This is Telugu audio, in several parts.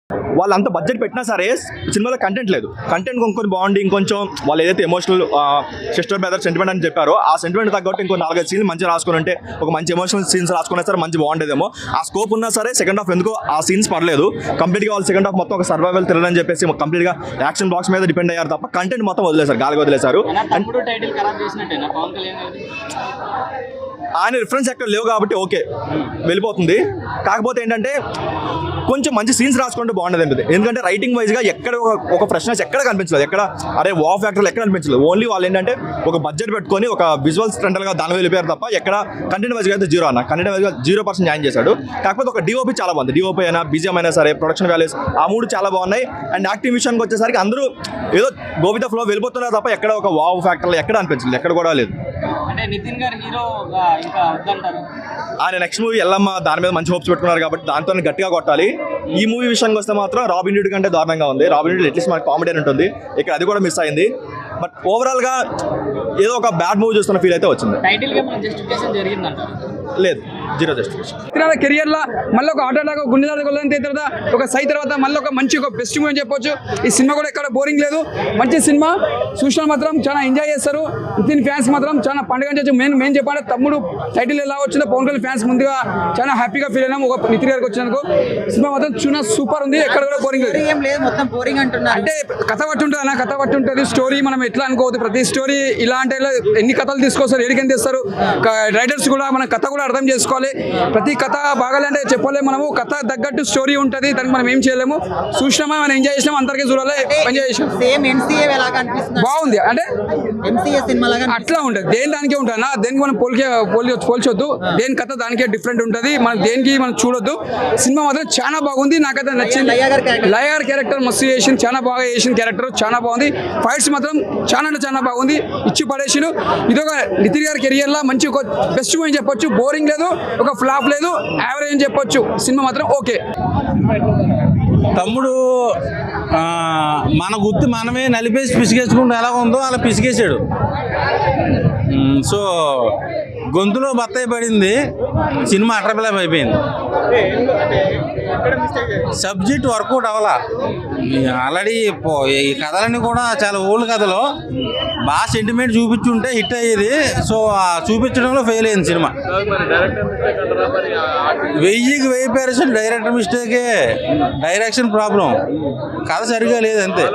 వాళ్ళు అంత బడ్జెట్ పెట్టినా సరే సినిమాలో కంటెంట్ లేదు. కంటెంట్ ఇంకొంచెం బాగుండి ఇంకొంచెం వాళ్ళు ఏదైతే ఎమోషనల్ సిస్టర్ బ్రదర్ సెంటిమెంట్ అని చెప్పారో ఆ సెంటిమెంట్ తగ్గట్టు ఇంకో 4-5 సీన్లు మంచిగా రాసుకుని ఉంటే ఒక మంచి ఎమోషనల్ సీన్స్ రాసుకున్నా సరే మంచి బాగుండేదేమో. ఆ స్కోప్ ఉన్నా సరే సెకండ్ హాఫ్ ఎందుకో ఆ సీన్స్ పడలేదు. కంప్లీట్గా వాళ్ళు సెకండ్ హాఫ్ మొత్తం ఒక సర్వైవల్ థ్రిల్లర్ అని చెప్పేసి కంప్లీట్గా యాక్షన్ బాక్స్ మీద డిపెండ్ అయ్యారు తప్ప కంటెంట్ మొత్తం వదిలేశారు, గాలికి వదిలేశారు. ఆయన రిఫరెన్స్ ఎక్కడ లేవు కాబట్టి ఓకే వెళ్ళిపోతుంది. కాకపోతే ఏంటంటే కొంచెం మంచి సీన్స్ రాసుకుంటే బాగుండదు అనిపిస్తుంది. ఎందుకంటే రైటింగ్ వైజ్గా ఎక్కడ ఒక ఫ్రెష్నెస్ ఎక్కడ కనిపించలేదు, ఎక్కడ అరే వా ఫ్యాక్టర్లు ఎక్కడ కనిపించలేదు. ఓన్లీ వాళ్ళు ఏంటంటే ఒక బడ్జెట్ పెట్టుకొని ఒక విజువల్స్ ఫ్రంటల్గా దాని వెళ్ళిపోయారు తప్ప ఎక్కడ కంటెంట్ వైజ్గా అయితే జీరో అన్న. కంటెంట్ వైజ్గా 0% జాయిన్ చేశాడు. కాకపోతే ఒక డిఓపి చాలా బాగుంది. డిఓపి అయినా బీజిఎం అయినా సరే ప్రొడక్షన్ వాల్యూస్ ఆ 3 చాలా బాగున్నాయి. అండ్ యాక్టింగ్ విషయానికి వచ్చేసరికి అందరూ ఏదో గోవిత ఫ్లో వెళ్ళిపోతున్నారు తప్ప ఎక్కడ ఒక వావ్ ఫ్యాక్టర్లు ఎక్కడ అనిపించలేదు, ఎక్కడ కూడా లేదు. అంటే నితిన్ గారు హీరో ఇంకా వద్దంటారు. ఆయన నెక్స్ట్ మూవీ ఎల్లమ్మ దాని మీద మంచి హోప్స్ పెట్టుకున్నారు కాబట్టి దాంతో గట్టిగా కొట్టాలి. ఈ మూవీ విషయానికి వస్తే మాత్రం రాబిన్ హుడ్ కంటే దారుణంగా ఉంది. రాబిన్ హుడ్ అట్లీస్ట్ మనకి కామెడీ ఉంటుంది, ఇక్కడ అది కూడా మిస్ అయింది. బట్ ఓవరాల్గా ఏదో ఒక బ్యాడ్ మూవీ చూస్తున్న ఫీల్ అయితే వచ్చింది. టైటిల్గా మన జస్టిఫికేషన్ జరిగిందంటారు? లేదు, 0 జస్టిఫికేషన్. కెరియర్ లో మళ్ళీ ఒక ఆటో లాగా గుండె తర్వాత ఒక సై తర్వాత మళ్ళీ ఒక మంచి ఒక బెస్ట్ మూవీ అని చెప్పొచ్చు. ఈ సినిమా కూడా ఎక్కడ బోరింగ్ లేదు, మంచి సినిమా. చూసిన మాత్రం చాలా ఎంజాయ్ చేస్తారు. నితిన్ ఫ్యాన్స్ మాత్రం చాలా పండుగ చేయొచ్చు. మెయిన్ చెప్పాలి తమ్ముడు టైటిల్ ఎలా వచ్చిందో పవన్ కళ్యాణ్ ఫ్యాన్స్ ముందుగా చాలా హ్యాపీగా ఫీల్ అయినాము ఒక నితిన్ గారికి వచ్చినందుకు. సినిమా మాత్రం చూసిన సూపర్ ఉంది, ఎక్కడ కూడా బోరింగ్ లేదు. అంటే కథ పట్టి ఉంటుంది అన్న, కథ పట్టి ఉంటుంది. స్టోరీ మనం ఎట్లా అనుకోవద్దు, ప్రతి స్టోరీ ఇలా అంటే ఎన్ని కథలు తీసుకొస్తారు, ఏడికని తెస్తారు. రైటర్స్ కూడా మన కథ కూడా అర్థం చేసుకోవాలి. ప్రతి కథ బాగాలంటే చెప్పలేము మనము. కథ తగ్గట్టు స్టోరీ ఉంటుంది, దానికి మనం ఏం చేయలేము. చూసినామా మనం ఎంజాయ్ చేసినాం, అందరికీ చూడాలి, ఎంజాయ్ చేసాం. బాగుంది అంటే అట్లా ఉంటుంది, దేని దానికే ఉంటుంది అన్న. దేనికి మనం పోల్చొద్దు, దేని కథ దానికే డిఫరెంట్ ఉంటుంది. మనం దేనికి మనం చూడొద్దు. సినిమా మాత్రం చాలా బాగుంది, నాకైతే నచ్చింది. లయర్ క్యారెక్టర్ మస్తు చేసింది, చాలా బాగా చేసిన క్యారెక్టర్, చాలా బాగుంది. ఫైట్స్ మాత్రం చాలా బాగుంది, ఇచ్చి పడేసిన. ఇది ఒక నితిన్ గారి కెరియర్ లో మంచి ఒక బెస్ట్ మూవీ చెప్పొచ్చు. బోరింగ్ లేదు, ఒక ఫ్లాప్ లేదు, యావరేజ్ అని చెప్పొచ్చు. సినిమా మాత్రం ఓకే. తమ్ముడు మన గుర్తు మనమే నలిపేసి పిసిగేసుకుంటూ ఎలా ఉందో అలా పిసిగేసాడు. సో గొంతులో బత్తాయి పడింది, సినిమా అట్రపిలాప్ అయిపోయింది. సబ్జెక్ట్ వర్కౌట్ అవ్వాలా. ఆల్రెడీ ఈ కథలన్నీ కూడా చాలా ఓల్డ్ కథలు, బాగా సెంటిమెంట్ చూపించుంటే హిట్ అయ్యేది. సో చూపించడంలో ఫెయిల్ అయింది సినిమా. 1000% డైరెక్టర్ మిస్టేకే, డైరెక్షన్ ప్రాబ్లం, కథ సరిగా లేదు అంతే.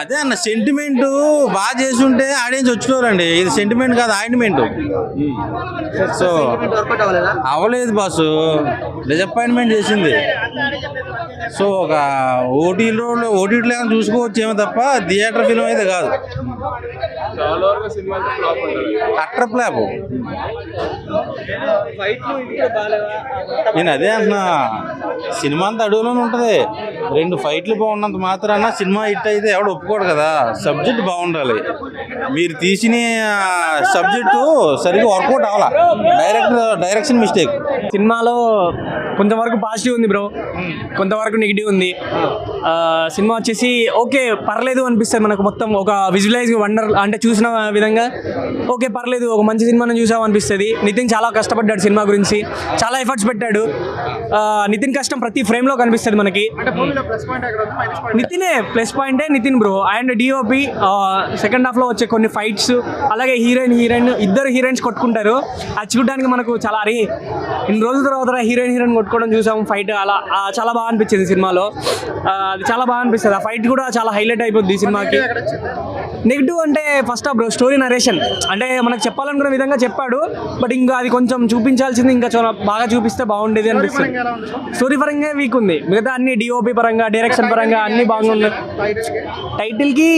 అదే అన్న, సెంటిమెంట్ బాగా చేసి ఉంటే ఆడియన్స్ వచ్చుకోరండి. ఇది సెంటిమెంట్ కాదు, ఆయింట్మెంట్. సో అవ్వలేదు బాసు, డిసప్పాయింట్మెంట్ చేసింది. సో ఒక ఓటీటీలో ఏమైనా చూసుకోవచ్చు ఏమో తప్ప థియేటర్ ఫిల్మ్ అయితే కాదు. Utter flop. నేను అదే అంటున్నా, సినిమా అంతా అడుగులోనే ఉంటుంది. 2 ఫైట్లు బాగున్నంత మాత్రాన సినిమా హిట్ అయితే ఎవడు ఒప్పుకోడు కదా. సబ్జెక్ట్ బాగుండాలి. మీరు తీసిన సబ్జెక్టు సరిగ్గా వర్కౌట్ అవ్వాలా, డైరెక్షన్ మిస్టేక్. సినిమాలో కొంతవరకు పాజిటివ్ ఉంది బ్రో, కొంతవరకు నెగిటివ్ ఉంది. సినిమా వచ్చేసి ఓకే పర్లేదు అనిపిస్తుంది మనకు. మొత్తం ఒక విజువలైజ్ వండర్ అంటే చూసిన విధంగా ఓకే పర్లేదు, ఒక మంచి సినిమాను చూసాం అనిపిస్తుంది. నితిన్ చాలా కష్టపడ్డాడు సినిమా గురించి, చాలా ఎఫర్ట్స్ పెట్టాడు. నితిన్ కష్టం ప్రతి ఫ్రేమ్లో కనిపిస్తుంది మనకి. నితినే ప్లస్ పాయింటే Nithin bro. And DOP second హాఫ్లో వచ్చే కొన్ని ఫైట్స్, అలాగే హీరోయిన్ ఇద్దరు హీరోయిన్స్ కొట్టుకుంటారు. అది చూడడానికి మనకు చాలా అరే ఇన్ని రోజుల తర్వాత హీరోయిన్ కొట్టుకోవడం చూసాము. ఫైట్ అలా చాలా బాగా అనిపించింది సినిమాలో. అది చాలా బాగా అనిపిస్తుంది. ఆ ఫైట్ కూడా చాలా హైలైట్ అయిపోద్ది ఈ సినిమాకి. నెగిటివ్ అంటే ఫస్ట్ బ్రో స్టోరీ నరేషన్ అంటే మనకు చెప్పాలనుకున్న విధంగా చెప్పాడు, బట్ ఇంకా అది కొంచెం చూపించాల్సింది ఇంకా చాలా బాగా చూపిస్తే బాగుండేది అనిపిస్తుంది. స్టోరీ పరంగా వీక్ ఉంది, మిగతా అన్ని డిఓపి పరంగా డైరెక్షన్ పరంగా అన్ని బాగున్నాయి. టైటిల్కి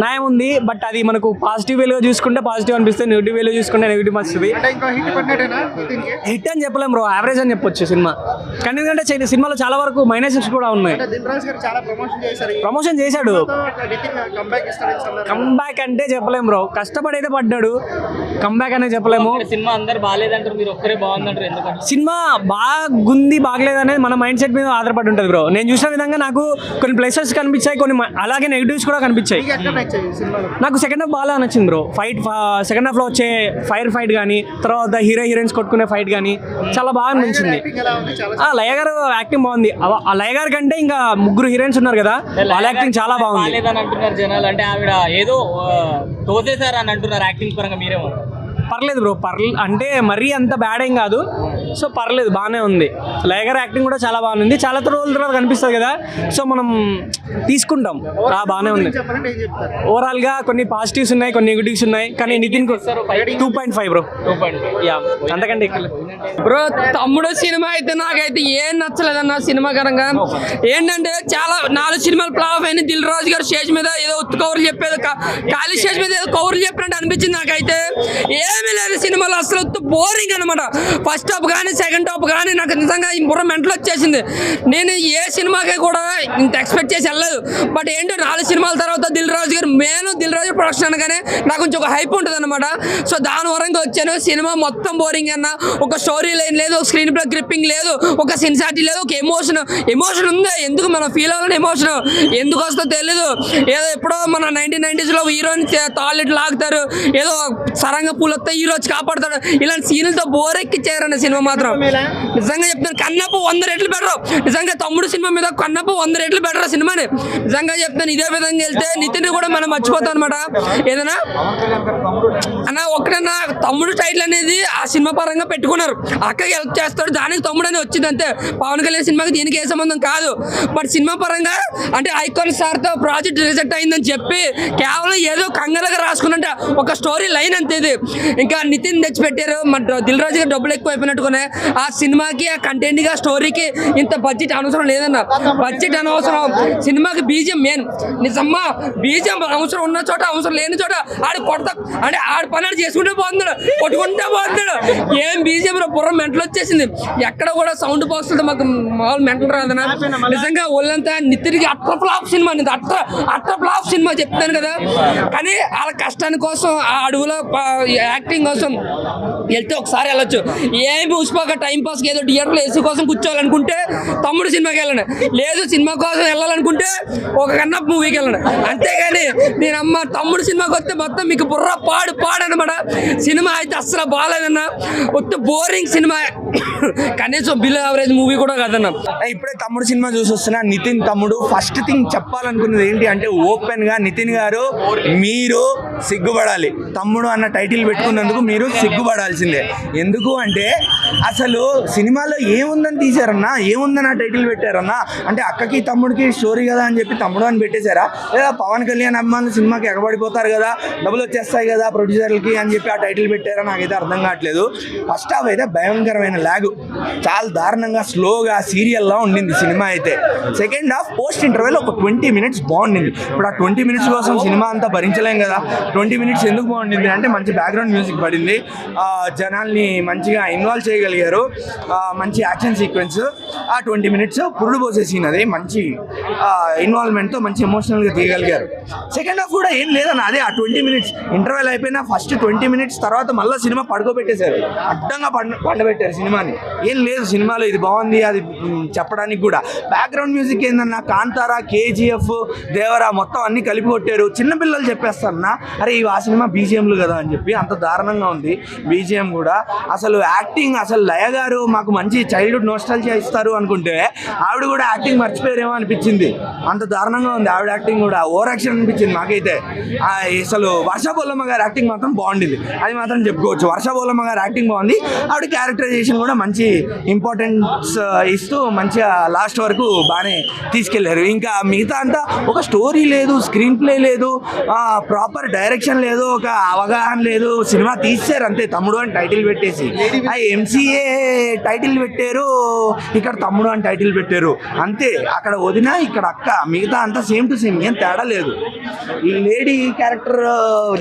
న్యాయం ఉంది, బట్ అది మనకు పాజిటివ్ వేలో చూసుకుంటే పాజిటివ్ అనిపిస్తుంది, నెగిటివ్ వేలో చూసుకుంటే నెగిటివ్ వస్తుంది. హిట్ అని చెప్పలేం బ్రో, యావరేజ్ అని చెప్పొచ్చు సినిమా. కానీ ఎందుకంటే సినిమాలో చాలా వరకు మైనసెస్ కూడా ఉన్నాయి. ప్రమోషన్ చేశాడు, కంబ్యాక్ అంటే చెప్పలేం బ్రో. కష్టపడి అయితే పడ్డాడు, కంబ్యాక్ అనే చెప్పలేము. సినిమా అందరు బాగాలేదంటారు, మీరు ఒక్కరే బాగుందంటారు, ఎందుకంటే సినిమా బాగుంది బాగలేదు అనేది మన మైండ్ సెట్ మీద ఆధారపడి ఉంటుంది బ్రో. నేను చూసిన విధంగా నాకు కొన్ని ప్లేసెస్ కనిపించాయి, కొన్ని అలాగే నెగిటివ్స్ కూడా కనిపించాయి. నాకు సెకండ్ హాఫ్ బాగా నచ్చింది బ్రో. సెకండ్ హాఫ్లో వచ్చే ఫైర్ ఫైట్ కానీ, తర్వాత హీరోయిన్స్ కొట్టుకునే ఫైట్ కానీ చాలా బాగా అనిపించింది. లయ గారు యాక్టింగ్ బాగుంది. ఆ లయ గారి కంటే ఇంకా ముగ్గురు హీరోయిన్స్ ఉన్నారు కదా, వాళ్ళ యాక్టింగ్ చాలా బాగుంది. బాగాలేదని అంటున్నారు జనాలు, అంటే ఆవిడ ఏదో తోసేశారు అని అంటున్నారు యాక్టింగ్ పరంగా, మీరేమో? పర్లేదు బ్రో, అంటే మరీ అంత బ్యాడ్ ఏం కాదు. సో పర్లేదు, బాగానే ఉంది. లయ గారి యాక్టింగ్ కూడా చాలా బాగుంది. చాలా రోజుల తర్వాత కనిపిస్తుంది కదా, సో మనం తీసుకుంటాం. బాగానే ఉంది. ఓవరాల్గా కొన్ని పాజిటివ్స్ ఉన్నాయి, కొన్ని నెగిటివ్స్ ఉన్నాయి. కానీ నితిన్ 2.5 బ్రో. 2.5 యా, అంతకంటే బ్రో. తమ్ముడు సినిమా అయితే నాకైతే ఏం నచ్చలేదన్న. సినిమాకరంగా ఏంటంటే చాలా 4 సినిమాలు ఫ్లాప్ అయిన దిల్ రాజు గారు స్టేజ్ మీద ఏదో కవర్లు చెప్పేది, ఖాళీ స్టేజ్ మీద ఏదో కవర్లు చెప్పినట్టు అనిపించింది నాకైతే. ఏమీ లేదు సినిమాలో, అసలు బోరింగ్ అనమాట. ఫస్ట్ హాఫ్ కానీ సెకండ్ హాఫ్ కానీ నాకు నిజంగా బుర్ర మెంటలు వచ్చేసింది. నేను ఏ సినిమాకి కూడా ఇంత ఎక్స్పెక్ట్ చేసి వెళ్ళలేదు. బట్ ఏంటో 4 సినిమాల తర్వాత దిల్ రాజు గారు దిల్ రాజు ప్రొడక్షన్ అనగానే నాకు కొంచెం ఒక హైప్ ఉంటుంది అనమాట. సో దాని వరంగా వచ్చాను. సినిమా మొత్తం బోరింగ్ అన్న. ఒక స్టోరీ లైన్ లేదు, ఒక స్క్రీన్ ప్లే గ్రిప్పింగ్ లేదు, ఒక సిన్సారిటీ లేదు, ఒక ఎమోషన్ ఉంది. ఎందుకు మనం ఫీల్ అవ్వాలని ఎమోషన్ ఎందుకు వస్తుందో తెలీదు. ఏదో ఎప్పుడో మన 1990s లో హీరోయిన్ తాళ్ళెట్లు లాగుతారు, ఏదో సరంగా పూలు వస్తాయి, హీరో వచ్చి కాపాడుతాడు, ఇలాంటి సీన్లతో బోర్ ఎక్కిచ్చారన్న సినిమా మాత్రం. నిజంగా చెప్తాను, కన్నప్ప 100 రెట్లు బెటర్. నిజంగా తమ్ముడు సినిమా మీద కన్నప్ప 100 రెట్లు బెటర్ సినిమాని. నిజంగా చెప్తాను, ఇదే విధంగా వెళ్తే నితిన్ కూడా మనం మర్చిపోతాం అనమాట. ఏదైనా అన్న ఒక్కడన్నా తమ్ముడు టైటిల్ అనేది ఆ సినిమా పరంగా పెట్టుకున్నారు, అక్కకి హెల్ప్ చేస్తాడు, దానికి తమ్ముడు అని వచ్చింది అంతే. పవన్ కళ్యాణ్ సినిమాకి దీనికి ఏ సంబంధం కాదు. బట్ సినిమా పరంగా అంటే ఐకాన్ స్టార్తో ప్రాజెక్ట్ రిజెక్ట్ అయిందని చెప్పి కేవలం ఏదో కంగారుగా రాసుకున్నట్ట ఒక స్టోరీ లైన్ అంతే ఇది. ఇంకా నితిన్ తెచ్చిపెట్టారు, మన దిల్ రాజు గారు డబ్బులు ఎక్కువ అయిపోయినట్టుకునే ఆ సినిమాకి, ఆ కంటెంట్కి, ఆ స్టోరీకి ఇంత బడ్జెట్ అవసరం లేదన్న. బడ్జెట్ అనవసరం. సినిమాకి బీజియం మెయిన్. నిజమ్మా బీజియం అవసరం ఉన్న చోట, అవసరం లేని చోట ఆడు కొడతా అంటే ఆడు పని ఆడు చేసుకుంటే పోతున్నాడు, కొట్టుకుంటే పోతున్నాడు. ఏం బీజియం బుర్ర మెంటలు వచ్చేసింది. ఎక్కడ కూడా సౌండ్ బాక్స్ మాకు మామూలు మెంటలు రాదన్నా. నిజంగా ఒళ్ళంతా నితిన్కి అట్ర ఫ్లాప్ సినిమా, అట్ర ఫ్లాప్ సినిమా చెప్తాను కదా. కానీ వాళ్ళ కష్టాని కోసం, ఆ అడవులో యాక్టింగ్ కోసం వెళ్తే ఒకసారి వెళ్ళొచ్చు. ఏమి ఉసిపోక టైం పాస్కి ఏదో థియేటర్లో ఏసీ కోసం కూర్చోవాలనుకుంటే తమ్ముడు సినిమాకి వెళ్ళండి, లేదు సినిమా కోసం వెళ్ళాలనుకుంటే ఒక కన్నప్ప మూవీకి వెళ్ళండి. అంతేగాని నేను అమ్మ తమ్ముడు సినిమాకి వస్తే మొత్తం మీకు బుర్ర పాడు అనమాట. సినిమా అయితే అస్సలు బాగాలేదన్నా, మొత్తం బోరింగ్ సినిమా. కనీసం బిలో యావరేజ్ మూవీ కూడా కాదన్నా. ఇప్పుడే తమ్ముడు సినిమా చూసి వస్తున్నా. నితిన్ తమ్ముడు ఫస్ట్ థింగ్ చెప్పాలనుకున్నది ఏంటి అంటే, ఓపెన్ గా నితిన్ గారు మీరు సిగ్గుపడాలి. తమ్ముడు అన్న టైటిల్ పెట్టుకున్నందుకు మీరు సిగ్గుపడాల్సిందే. ఎందుకు అంటే అసలు సినిమాలో ఏముందని తీశారన్నా, ఏముందని ఆ టైటిల్ పెట్టారన్నా అంటే అక్కకి తమ్ముడికి స్టోరీ కదా అని చెప్పి తమ్ముడు అని పెట్టేశారా, లేదా పవన్ కళ్యాణ్ అభిమానులు సినిమాకి ఎగబడిపోతారు కదా, డబ్బులు వచ్చేస్తాయి కదా ప్రొడ్యూసర్లకి అని చెప్పి ఆ టైటిల్ పెట్టారా, నాకైతే అర్థం కావట్లేదు. ఫస్ట్ హాఫ్ అయితే భయంకరమైన లాగ్, చాలా దారుణంగా స్లోగా సీరియల్లా ఉండింది సినిమా అయితే. సెకండ్ హాఫ్ పోస్ట్ ఇంటర్వెల్ ఒక 20 minutes బాగుండింది. ఇప్పుడు ఆ 20 minutes కోసం సినిమా అంతా భరించలేం కదా. 20 minutes ఎందుకు బాగుండింది అంటే మంచి బ్యాక్గ్రౌండ్ మ్యూజిక్ పడింది, జనాల్ని మంచిగా ఇన్వాల్వ్ చేయగలిగారు, మంచి యాక్షన్ సీక్వెన్స్. ఆ 20 minutes పురుడు పోసే సీన్, అది మంచి ఇన్వాల్వ్మెంట్తో మంచి ఎమోషనల్గా తీయగలిగారు. సెకండ్ హాఫ్ కూడా ఏం లేదన్న, అదే ఆ 20 minutes ఇంటర్వెల్ అయిపోయిన ఫస్ట్ 20 minutes తర్వాత మళ్ళీ సినిమా పడుకోబెట్టేశారు, అడ్డంగా పండబెట్టారు సినిమాని. ఏం లేదు సినిమాలో, ఇది బాగుంది అది చెప్పడానికి కూడా. బ్యాక్గ్రౌండ్ మ్యూజిక్ ఏందన్నా, కాంతారా, KGF, దేవరా మొత్తం అన్ని కలిపి కొట్టారు. చిన్నపిల్లలు చెప్పేస్తారన్నా, అరే ఇవి ఆ సినిమా బీజిఎంలు కదా అని చెప్పి, అంత దారుణంగా ఉంది బీజిఎం కూడా. అసలు యాక్టింగ్, అసలు లయ గారు మాకు మంచి చైల్డ్హుడ్ నోస్టాల్జియా ఇస్తారు అనుకుంటే ఆవిడ కూడా యాక్టింగ్ మర్చిపోయారేమో అనిపించింది, అంత దారుణంగా ఉంది ఆవిడ యాక్టింగ్ కూడా. ఓవర్ యాక్షన్ అనిపించింది నాకైతే. అసలు వర్ష బొల్లమ్మ గారి యాక్టింగ్ మాత్రం బాగుండింది, అది మాత్రం చెప్పుకోవచ్చు. వర్ష బొల్లమ్మ గారి యాక్టింగ్ బాగుంది, ఆవిడ క్యారెక్టరైజేషన్ కూడా మంచి ఇంపార్టెన్స్ ఇస్తూ మంచిగా లాస్ట్ వరకు బాగానే తీసుకెళ్లారు. ఇంకా మిగతా అంతా ఒక స్టోరీ లేదు, స్క్రీన్ ప్లే లేదు, ప్రాపర్ డైరెక్షన్ లేదు, ఒక అవగాహన లేదు. సినిమా తీశారు అంతే, తమ్ముడు అని టైటిల్ పెట్టేసి. MCA టైటిల్ పెట్టారు, ఇక్కడ తమ్ముడు అని టైటిల్ పెట్టారు అంతే. అక్కడ వదిన, ఇక్కడ అక్క, మిగతా అంతా సేమ్ టు సేమ్, ఏం తేడా లేదు. లేడీ క్యారెక్టర్,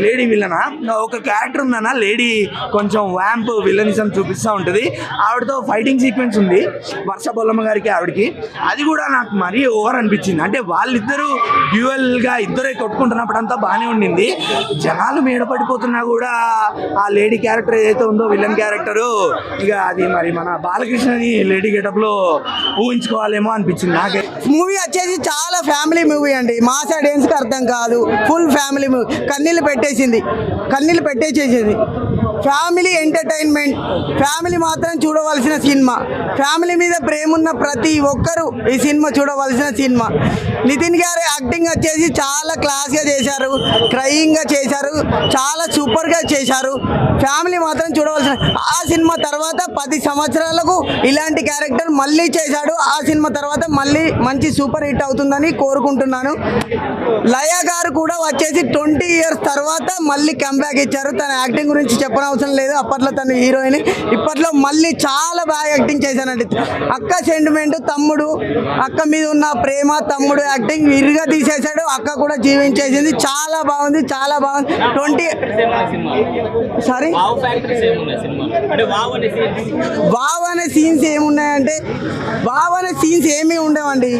లేడీ విలనా, ఒక క్యారెక్టర్ ఉందన్న లేడీ కొంచెం వ్యాంప్ విలనిజం చూపిస్తూ ఉంటుంది. ఆవిడతో ఫైటింగ్ సీక్వెన్స్ ఉంది వర్ష బొల్లమ్మ గారికి ఆవిడకి, అది కూడా నాకు మరీ ఓవర్ అనిపించింది. అంటే వాళ్ళిద్దరూ డ్యూయల్గా ఇద్దరే కొట్టుకుంటున్నప్పుడు అంతా బాగానే ఉండింది. జనాలు మీద పడిపోతున్నా కూడా ఆ లేడీ క్యారెక్టర్ ఏదైతే ఉందో విలన్ క్యారెక్టరు, ఇక అది మరి మన బాలకృష్ణని లేడీ గెటప్లో ఊహించుకోవాలేమో అనిపించింది నాకే. మూవీ వచ్చేసి చాలా ఫ్యామిలీ మూవీ అండి. మాస్ ఆడియన్స్కి అర్థం కాదు, ఫుల్ ఫ్యామిలీ మూవీ. కన్నీళ్ళు పెట్టేసేసింది. ఫ్యామిలీ ఎంటర్టైన్మెంట్, ఫ్యామిలీ మాత్రం చూడవలసిన సినిమా. ఫ్యామిలీ మీద ప్రేమ ఉన్న ప్రతి ఒక్కరూ ఈ సినిమా చూడవలసిన సినిమా. నితిన్ గారి యాక్టింగ్ వచ్చేసి చాలా క్లాస్గా చేశారు, క్రయింగ్గా చేశారు, చాలా సూపర్గా చేశారు. ఫ్యామిలీ మాత్రం చూడవలసిన. ఆ సినిమా తర్వాత 10 సంవత్సరాలకు ఇలాంటి క్యారెక్టర్ మళ్ళీ చేశాడు. ఆ సినిమా తర్వాత మళ్ళీ మంచి సూపర్ హిట్ అవుతుందని కోరుకుంటున్నాను. లయ గారు కూడా వచ్చేసి 20 years తర్వాత మళ్ళీ కంబ్యాక్ ఇచ్చారు. తన యాక్టింగ్ గురించి చెప్పనవసరం లేదు. అప్పట్లో తను హీరోయిన్, ఇప్పట్లో మళ్ళీ చాలా బాగా యాక్టింగ్ చేశానండి. అక్క సెంటిమెంట్, తమ్ముడు అక్క మీద ఉన్న ప్రేమ, తమ్ముడు యాక్టింగ్ విరిగా తీసేశాడు. అక్క కూడా జీవించేసింది. చాలా బాగుంది, చాలా బాగుంది. 20 సారీ వావ్ అనే సీన్స్ ఏమున్నాయంటే, వావ్ అనే సీన్స్ ఏమీ ఉండవండి.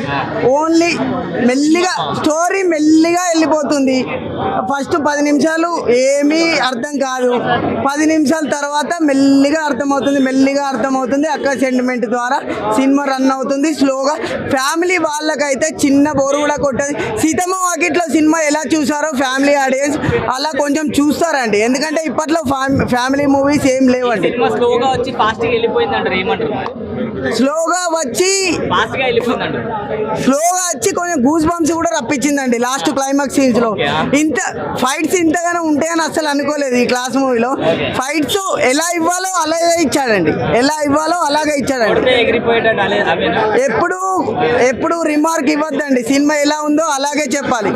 ఓన్లీ మెల్లిగా స్టోరీ మెల్లిగా వెళ్ళిపోతుంది. ఫస్ట్ 10 నిమిషాలు ఏమీ అర్థం కాదు. 10 నిమిషాల తర్వాత మెల్లిగా అర్థమవుతుంది. అక్క సెంటిమెంట్ ద్వారా సినిమా రన్ అవుతుంది స్లోగా. ఫ్యామిలీ వాళ్ళకైతే చిన్న బోరు కూడా కొట్టదు. సీతమ్మ వాకిట్లో సినిమా ఎలా చూసారో ఫ్యామిలీ ఆడియన్స్ అలా కొంచెం చూస్తారండి. ఎందుకంటే ఇప్పట్లో ఫ్యామిలీ మూవీస్ ఏం లేవండి. స్లోగా వచ్చి ఫాస్ట్ గా వెళ్ళిపోయింది అంటారు, ఏమంటారు? స్లోగా వచ్చి ఫాస్ట్ గా వెళ్ళిపోయిందంట. కొంచెం గూస్ బంప్స్ కూడా రప్పించిందండి లాస్ట్ క్లైమాక్స్ సీన్స్ లో. ఇంత ఫైట్స్ ఇంతగానో ఉంటాయని అసలు అనుకోలేదు ఈ క్లాస్ మూవీలో. ఫైట్స్ ఎలా ఇవ్వాలో అలాగే ఇచ్చాడండి. ఎగిరిపోయేటట్టు అవేనా? ఎప్పుడు రిమార్క్ ఇవ్వద్దండి. సినిమా ఎలా ఉందో అలాగే చెప్పాలి.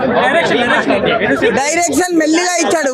డైరెక్షన్ మెల్లిగా ఇచ్చాడు.